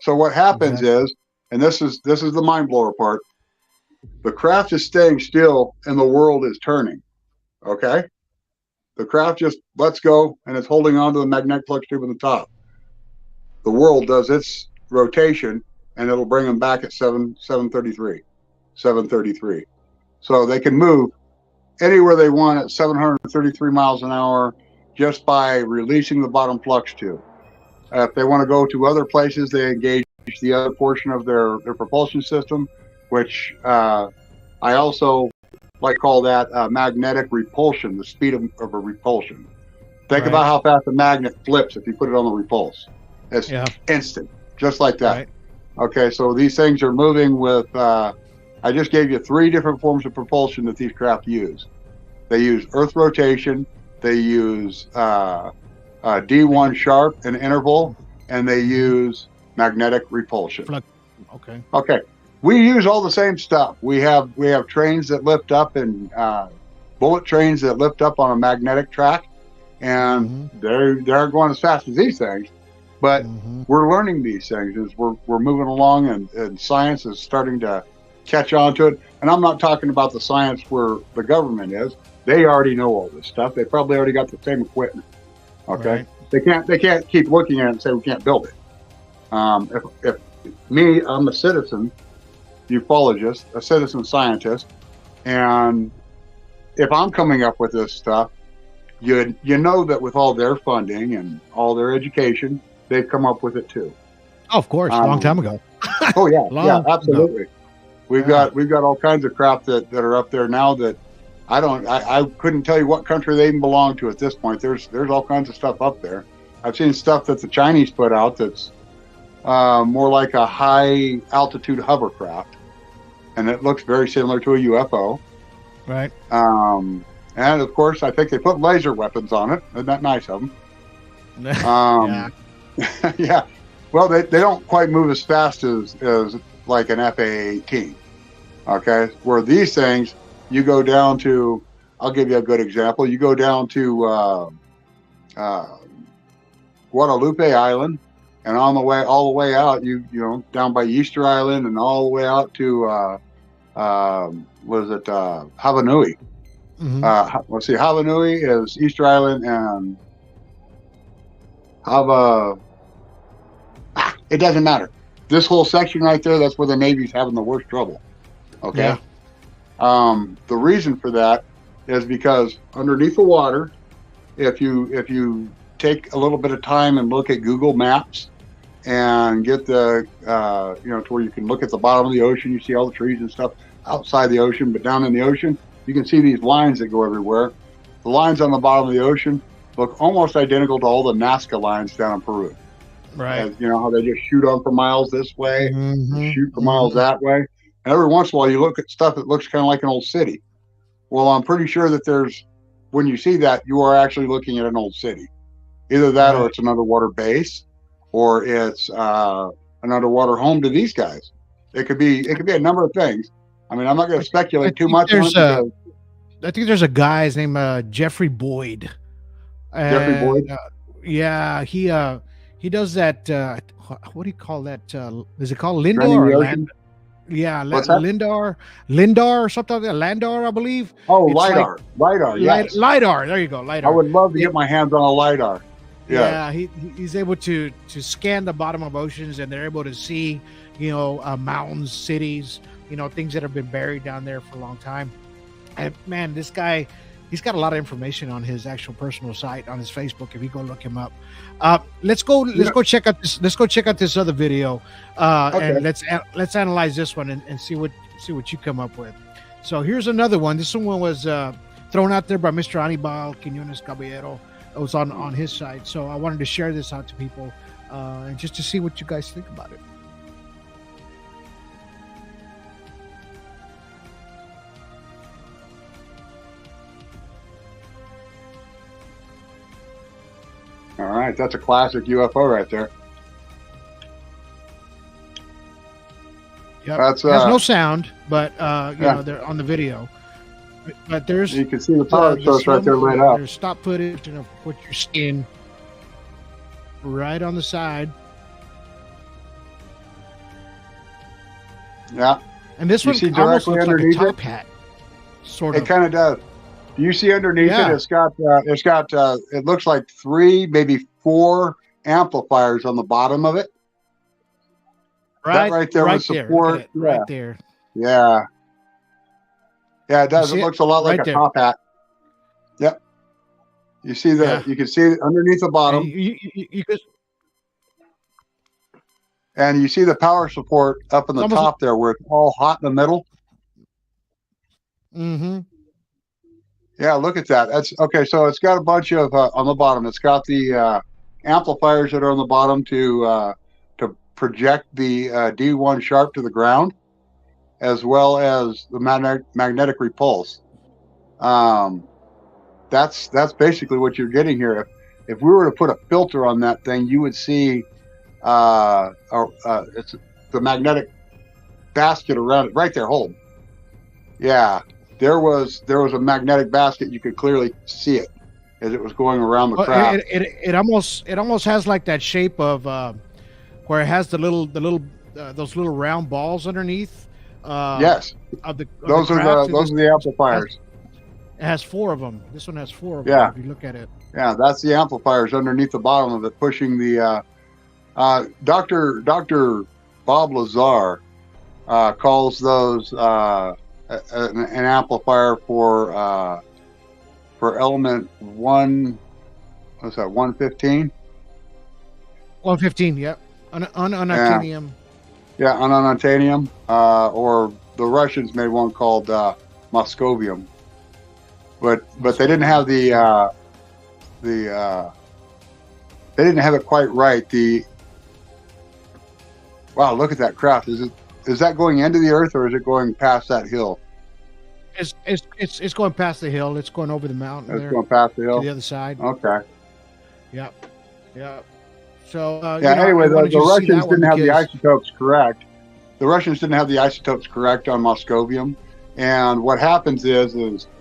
So what happens is, and this is the mind blower part, the craft is staying still and the world is turning. Okay? The craft just lets go and it's holding on to the magnetic flux tube at the top. The world does its rotation and it'll bring them back at 733. So they can move anywhere they want at 733 miles an hour just by releasing the bottom flux tube. If they want to go to other places, they engage the other portion of their propulsion system, which I also like call that magnetic repulsion, the speed of a repulsion. Think about how fast a magnet flips if you put it on the repulse. It's instant, just like that. Right. Okay, so these things are moving with, I just gave you 3 different forms of propulsion that these craft use. They use earth rotation, they use D1 sharp, an interval, and they use magnetic repulsion. Okay. We use all the same stuff. We have trains that lift up and bullet trains that lift up on a magnetic track, and they aren't going as fast as these things. But we're learning these things as we're moving along, and science is starting to catch on to it. And I'm not talking about the science where the government is. They already know all this stuff. They probably already got the same equipment. Okay, they can't keep looking at it and say we can't build it. If me, I'm a citizen ufologist, a citizen scientist, and if I'm coming up with this stuff, you know that with all their funding and all their education, they've come up with it too. Oh, of course, a long time ago. Oh yeah, absolutely. We've got all kinds of crap that are up there now that I couldn't tell you what country they even belong to at this point. There's all kinds of stuff up there. I've seen stuff that the Chinese put out that's more like a high altitude hovercraft, and it looks very similar to a UFO. Right. And of course, I think they put laser weapons on it. Isn't that nice of them? Yeah. Well, they don't quite move as fast as like an FA-18. Okay. Where these things, you go down to, I'll give you a good example. You go down to Guadalupe Island, and on the way, all the way out, you know, down by Easter Island and all the way out to Was it Havanui? Let's see, Havanui is Easter Island, and Hava. It doesn't matter. This whole section right there, that's where the Navy's having the worst trouble. Okay. Yeah. The reason for that is because underneath the water, if you take a little bit of time and look at Google Maps and get the to where you can look at the bottom of the ocean, you see all the trees and stuff outside the ocean, but down in the ocean, you can see these lines that go everywhere. The lines on the bottom of the ocean look almost identical to all the Nazca lines down in Peru. Right. As, you know how they just shoot on for miles this way, shoot for miles that way. And every once in a while, you look at stuff that looks kind of like an old city. Well, I'm pretty sure that when you see that, you are actually looking at an old city. Either that, or it's an underwater base, or it's an underwater home to these guys. It could be a number of things. I mean, I'm not going to speculate too much on it. I think there's a guy, his name Jeffrey Boyd. Jeffrey Boyd? Yeah, he does that. What do you call that? Is it called Lindor or Land? Yeah, Lindar or something like that. Landar, I believe. Oh, it's LiDAR. LiDAR, yes. LiDAR, there you go, LiDAR. I would love to get my hands on a LiDAR. Yeah, he's able to scan the bottom of oceans, and they're able to see, mountains, cities, things that have been buried down there for a long time. And man, this guy, he's got a lot of information on his actual personal site on his Facebook. If you go look him up, let's go check out this. Let's go check out this other video, and let's analyze this one and see what you come up with. So here's another one. This one was thrown out there by Mr. Anibal Quiñones Caballero. It was on his site, so I wanted to share this out to people, and just to see what you guys think about it. All right, that's a classic UFO right there. Yep. There's no sound, but they're on the video. But there's you can see the power source right there lit up. There's stop footage of what you're seeing right on the side. Yeah. And this one almost looks like a top hat. Sort of. It kind of does. Do you see underneath it? It's got it looks like 3, maybe 4 amplifiers on the bottom of it. Right, that right there with support. Right there. Yeah. Yeah, it does. It looks a lot like a top hat. Yep. You see you can see it underneath the bottom. And you see the power support up in the top there where it's all hot in the middle. Mm-hmm. Yeah, look at that. That's okay. So it's got a bunch of on the bottom. It's got the amplifiers that are on the bottom to project the D1 sharp to the ground, as well as the magnetic repulse. That's basically what you're getting here. If we were to put a filter on that thing, you would see it's the magnetic basket around it right there. Hold. Yeah. There was a magnetic basket. You could clearly see it as it was going around the craft. It almost has like that shape of where it has those little round balls underneath. Yes, those are the amplifiers. It has 4 of them. This one has 4 of them. If you look at it. Yeah, that's the amplifiers underneath the bottom of it, pushing the. Dr. Bob Lazar calls those an amplifier for element 1. What's that? 115. 115. Yep. Ununtanium. Yeah, ununtanium. Or the Russians made one called Moscovium. But they didn't have they didn't have it quite right. Wow, look at that craft. Is that going into the earth or is it going past that hill? It's going past the hill. It's going over the mountain. It's going past the hill to the other side. Okay. Yep. So anyway, the Russians didn't have the isotopes correct. The Russians didn't have the isotopes correct on Moscovium, and what happens is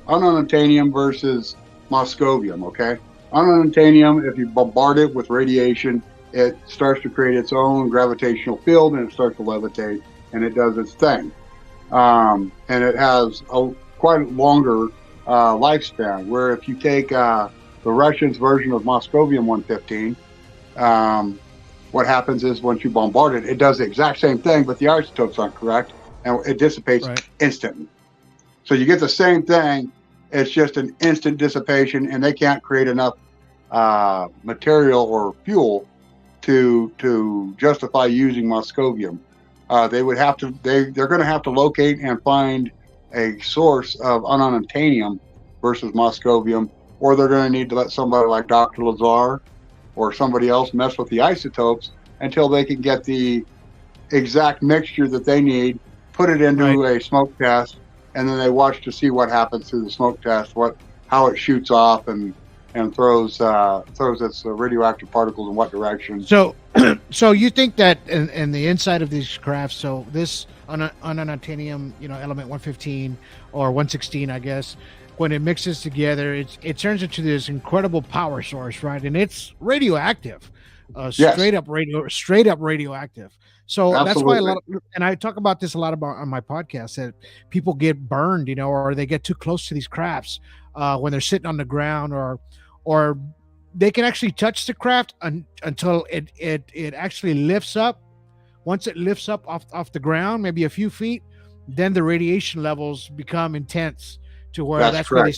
ununtanium versus Moscovium. Okay, ununtanium, if you bombard it with radiation, it starts to create its own gravitational field and it starts to levitate and it does its thing. and it has a quite longer lifespan. Where if you take the Russians' version of Moscovium 115, what happens is once you bombard it, it does the exact same thing, but the isotopes aren't correct, and it dissipates instantly. So you get the same thing. It's just an instant dissipation, and they can't create enough material or fuel to justify using Moscovium. They would have to. They're going to have to locate and find a source of ununobtainium versus Moscovium, or they're going to need to let somebody like Dr. Lazar or somebody else mess with the isotopes until they can get the exact mixture that they need, put it into a smoke test, and then they watch to see what happens through the smoke test, how it shoots off and throws its radioactive particles in what direction. So, so you think that in the inside of these crafts, so this ununobtainium, element 115 or 116, I guess, when it mixes together, it turns into this incredible power source, right? And it's radioactive, straight up radioactive. So Absolutely. That's why and I talk about this a lot on my podcast, that people get burned, or they get too close to these crafts when they're sitting on the ground, or they can actually touch the craft until it actually lifts up. Once it lifts up off the ground, maybe a few feet, then the radiation levels become intense to where that's where they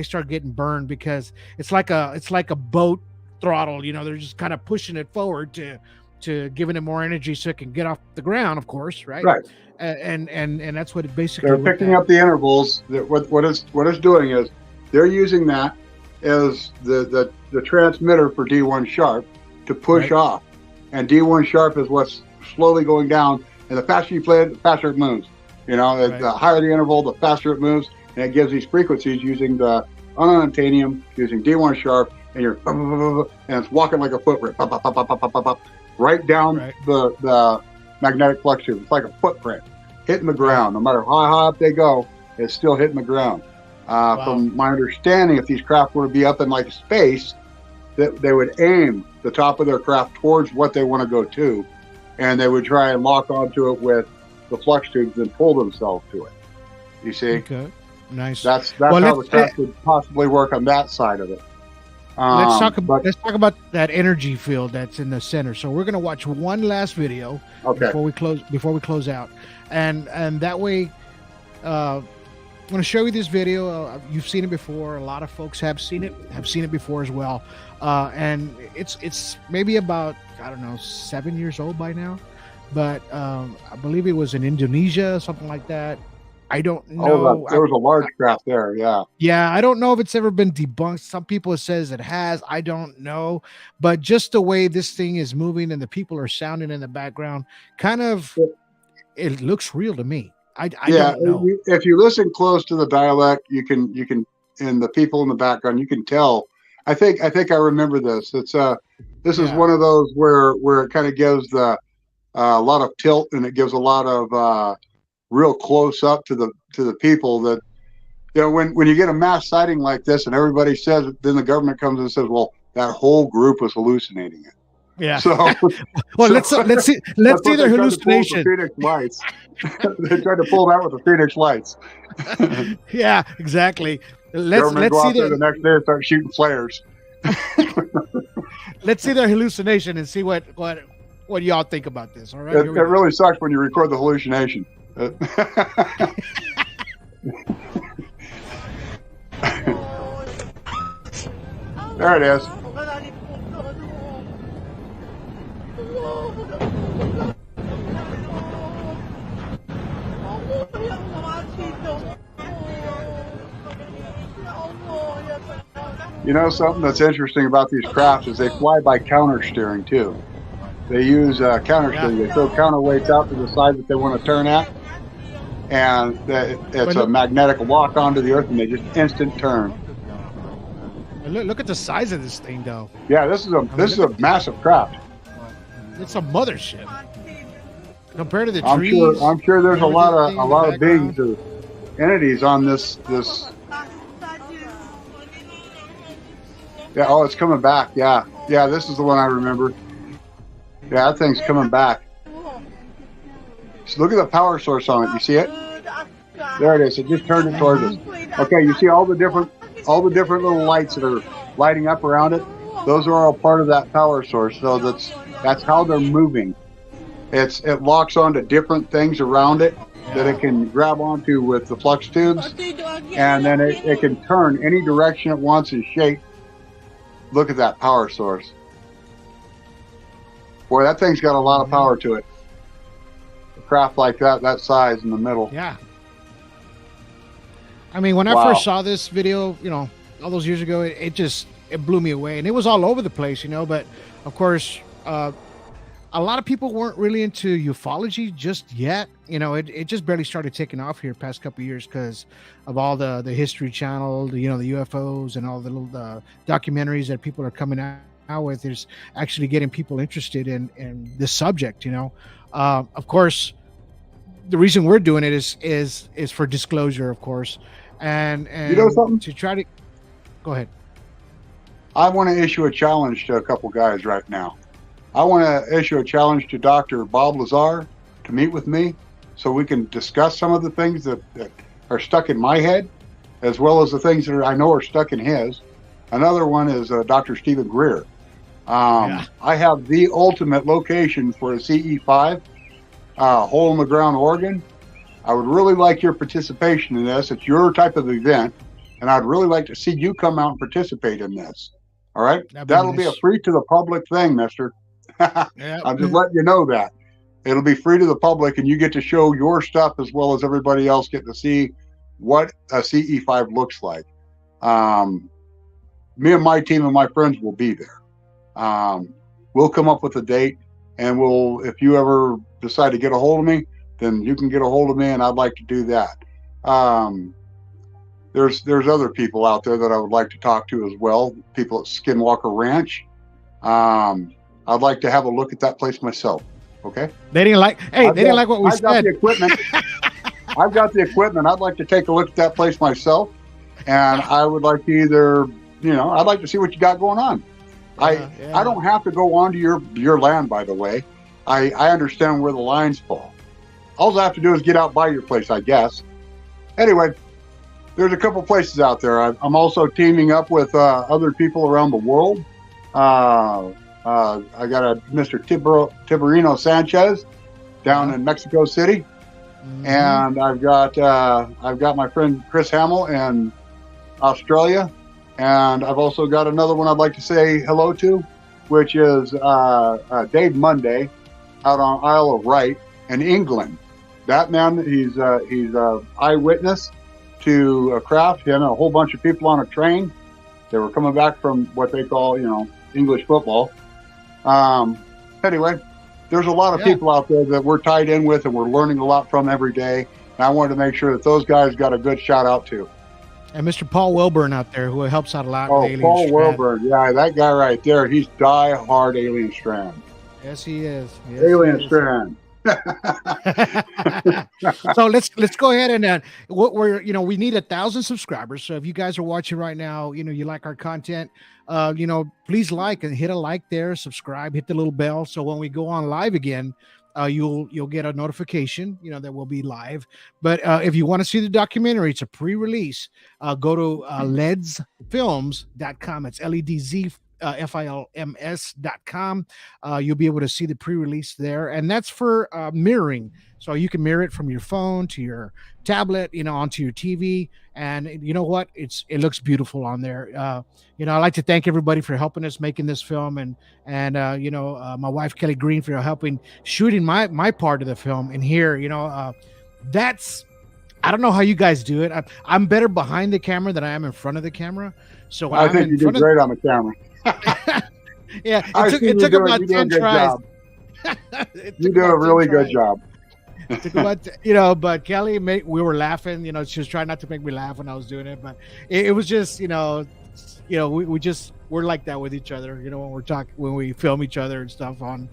start getting burned, because it's like a boat throttle. They're just kind of pushing it forward to giving it more energy so it can get off the ground, of course, right? Right. And that's what it basically. They're picking up the intervals. What it's doing is they're using that as the transmitter for D1 sharp to push off, and D1 sharp is what's slowly going down. And the faster you play it, the faster it moves. The higher the interval, the faster it moves, and it gives these frequencies using the ununobtainium, using D1 sharp, and and it's walking like a footprint, right down the magnetic flux tube. It's like a footprint hitting the ground. No matter how high up they go, it's still hitting the ground. From my understanding, if these craft were to be up in like space, that they would aim the top of their craft towards what they want to go to, and they would try and lock onto it with the flux tubes and pull themselves to it. You see? Okay. Nice. That's how the craft would possibly work on that side of it. Let's talk about that energy field that's in the center. So we're going to watch one last video before we close out, and that way, I'm going to show you this video. You've seen it before. A lot of folks have seen it before as well, and it's maybe about 7 years old by now, but I believe it was in Indonesia, something like that. I don't know. There was a large craft there, yeah. Yeah, I don't know if it's ever been debunked. Some people have says it has. I don't know. But just the way this thing is moving and the people are sounding in the background, it looks real to me. I don't know. If you listen close to the dialect, you can, and the people in the background, you can tell. I think I remember this. It's this is one of those where it kind of gives a lot of tilt, and it gives a lot of real close up to the people that, when you get a mass sighting like this and everybody says it, then the government comes and says, well, that whole group was hallucinating it. Yeah. So let's see their hallucination. Phoenix lights. They tried to pull that with the Phoenix lights. Yeah, exactly. Let's see the next day and start shooting flares. Let's see their hallucination and see what y'all think about this. All right. It really sucks when you record the hallucination. There it is. Something that's interesting about these crafts is they fly by counter steering too. They use counter steering. They throw counterweights out to the side that they want to turn at, and it's a magnetic lock onto the earth, and they just instant turn. Look at the size of this thing, though. Yeah, this is a massive craft. It's a mothership compared to the trees. I'm sure there's a lot of beings or entities on this. Yeah. Oh, it's coming back. Yeah. This is the one I remember. Yeah, that thing's coming back. So look at the power source on it. You see it? There it is. It just turned it towards us. Okay, you see all the different little lights that are lighting up around it. Those are all part of that power source. So that's how they're moving. It locks onto different things around it that it can grab onto with the flux tubes, and then it can turn any direction it wants and shape. Look at that power source. Boy, that thing's got a lot of power to it. A craft like that size in the middle. Yeah. I mean, when I first saw this video, all those years ago, it blew me away, and it was all over the place, but of course, a lot of people weren't really into ufology just yet. It just barely started taking off here past couple of years because of all the History Channel, the UFOs and all the little documentaries that people are coming out with. Is actually getting people interested in this subject. Of course, the reason we're doing it is for disclosure, of course, and something? to try to go ahead. I want to issue a challenge to a couple guys right now. I want to issue a challenge to Dr. Bob Lazar to meet with me so we can discuss some of the things that are stuck in my head, as well as the things that I know are stuck in his. Another one is Dr. Stephen Greer. I have the ultimate location for a CE5 hole in the ground organ. I would really like your participation in this. It's your type of event, and I'd really like to see you come out and participate in this. All right? That'll be a free to the public thing, mister. I'm just letting you know that. It'll be free to the public, and you get to show your stuff as well as everybody else get to see what a CE5 looks like. Me and my team and my friends will be there. We'll come up with a date, and if you ever decide to get a hold of me, then you can get a hold of me, and I'd like to do that. There's other people out there that I would like to talk to as well, people at Skinwalker Ranch. I'd like to have a look at that place myself. Okay. They didn't like what we said. I've got the equipment. I've got the equipment. I'd like to take a look at that place myself, and I would like to either, I'd like to see what you got going on. I don't have to go onto your land, by the way. I understand where the lines fall. All I have to do is get out by your place, I guess. Anyway, there's a couple places out there. I'm also teaming up with other people around the world. I got a Mr. Tiberino Sanchez down in Mexico City, and I've got my friend Chris Hamill in Australia, and I've also got another one I'd like to say hello to, which is Dave Monday out on Isle of Wight in England. That man, he's a eyewitness to a craft. Him and a whole bunch of people on a train. They were coming back from what they call, English football. Anyway, there's a lot of people out there that we're tied in with and we're learning a lot from every day. And I wanted to make sure that those guys got a good shout out too. And Mr. Paul Wilburn out there, who helps out a lot with Alien Paul Strand. Wilburn. Yeah, that guy right there. He's die-hard Alien Strand. Yes, he is. Yes, Alien Strand. So let's go ahead and we need 1,000 subscribers. So if you guys are watching right now, you like our content, please like and hit a like there, subscribe, hit the little bell. So when we go on live again, you'll get a notification, that we'll be live. But if you want to see the documentary, it's a pre-release. Go to ledsfilms.com. It's LEDZ films.com. You'll be able to see the pre-release there, and that's for mirroring, so you can mirror it from your phone to your tablet, onto your TV, and you know what, it looks beautiful on there. I'd like to thank everybody for helping us making this film, and my wife Kelly Green for helping shooting my part of the film in here. That's, I don't know how you guys do it. I'm better behind the camera than I am in front of the camera. So I think you did great on the camera. Yeah, it took about 10 tries. You do a really good job. It took about, but Kelly, we were laughing. She was trying not to make me laugh when I was doing it, but it was just, we're like that with each other. When we film each other and stuff on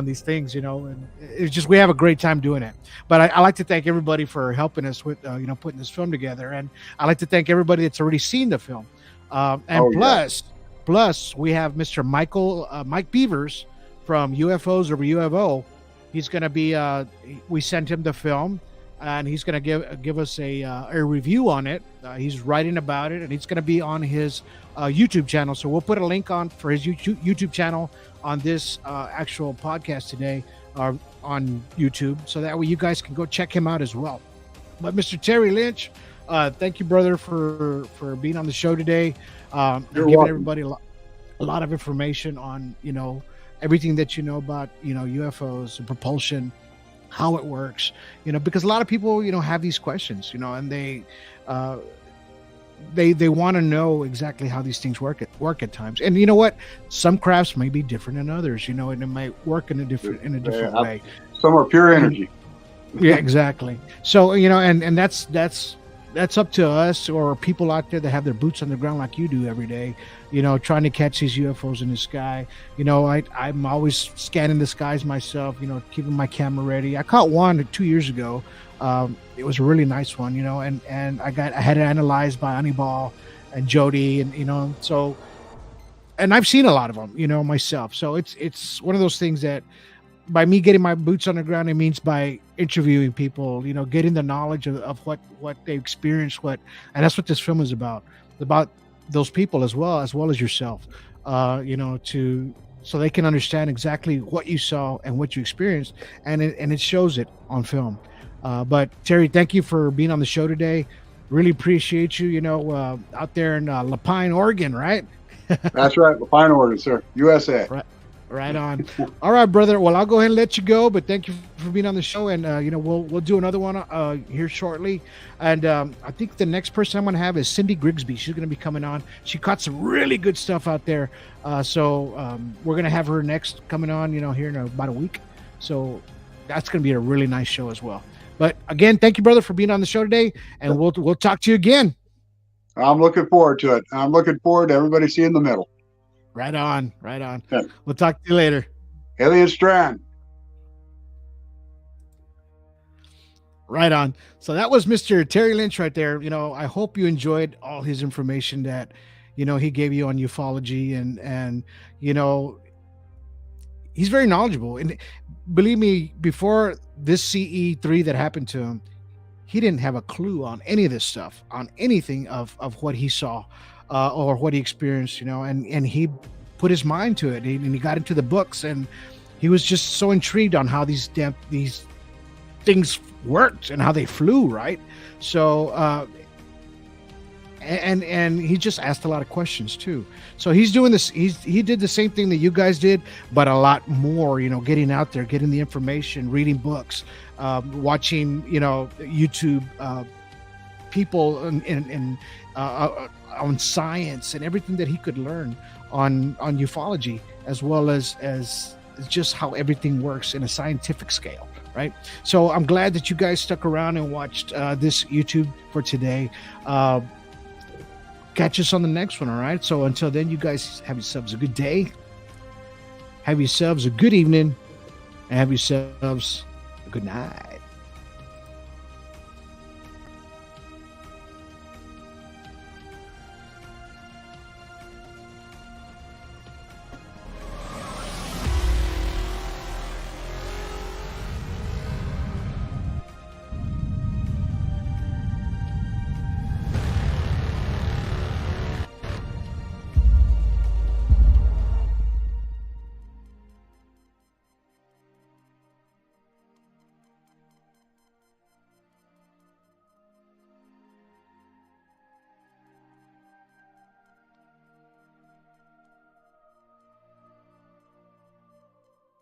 these things, and it's just, we have a great time doing it. But I like to thank everybody for helping us with, putting this film together, and I like to thank everybody that's already seen the film. Plus, we have Mr. Mike Beavers from UFOs over UFO. He's going to be. We sent him the film, and he's going to give us a review on it. He's writing about it, and it's going to be on his YouTube channel. So we'll put a link on for his YouTube channel on this actual podcast today on YouTube, so that way you guys can go check him out as well. But Mr. Terry Linch, thank you, brother, for being on the show today. And giving welcome. everybody a lot of information on everything that you know about UFOs and propulsion, how it works, because a lot of people have these questions, and they want to know exactly how these things work at times. And you know what, some crafts may be different than others, and it might work in a different way. Some are pure energy. Yeah, exactly. So and that's up to us or people out there that have their boots on the ground like you do every day, trying to catch these UFOs in the sky. I'm always scanning the skies myself, keeping my camera ready. I caught one 2 years ago. It was a really nice one, and I had it analyzed by Anibal and Jody, and so, and I've seen a lot of them, myself. So it's one of those things that by me getting my boots on the ground, it means by interviewing people, getting the knowledge of what they experienced, and that's what this film is about those people as well as yourself, so they can understand exactly what you saw and what you experienced, and it shows it on film. But Terry, thank you for being on the show today. Really appreciate you, out there in Lapine, Oregon, right? That's right. Lapine, Oregon, sir. USA. Right on. All right, brother. Well, I'll go ahead and let you go, but thank you for being on the show. And, we'll do another one here shortly. And I think the next person I'm going to have is Cindy Grigsby. She's going to be coming on. She caught some really good stuff out there. So we're going to have her next coming on, here in about a week. So that's going to be a really nice show as well. But again, thank you, brother, for being on the show today. And we'll talk to you again. I'm looking forward to it. I'm looking forward to everybody seeing the middle. Right on. Yeah. We'll talk to you later. Alien Strand. Right on. So that was Mr. Terry Linch right there. I hope you enjoyed all his information that, he gave you on ufology and he's very knowledgeable. And believe me, before this CE3 that happened to him, he didn't have a clue on any of this stuff, on anything of what he saw. Or what he experienced, and he put his mind to it, and he got into the books, and he was just so intrigued on how these things worked and how they flew, right? So, and he just asked a lot of questions too. So he's doing this. He did the same thing that you guys did, but a lot more. getting out there, getting the information, reading books, watching, YouTube people and on science and everything that he could learn on ufology, as well as just how everything works in a scientific scale, right? So I'm glad that you guys stuck around and watched this YouTube for today. Catch us on the next one, all right? So until then, you guys have yourselves a good day, have yourselves a good evening, and have yourselves a good night.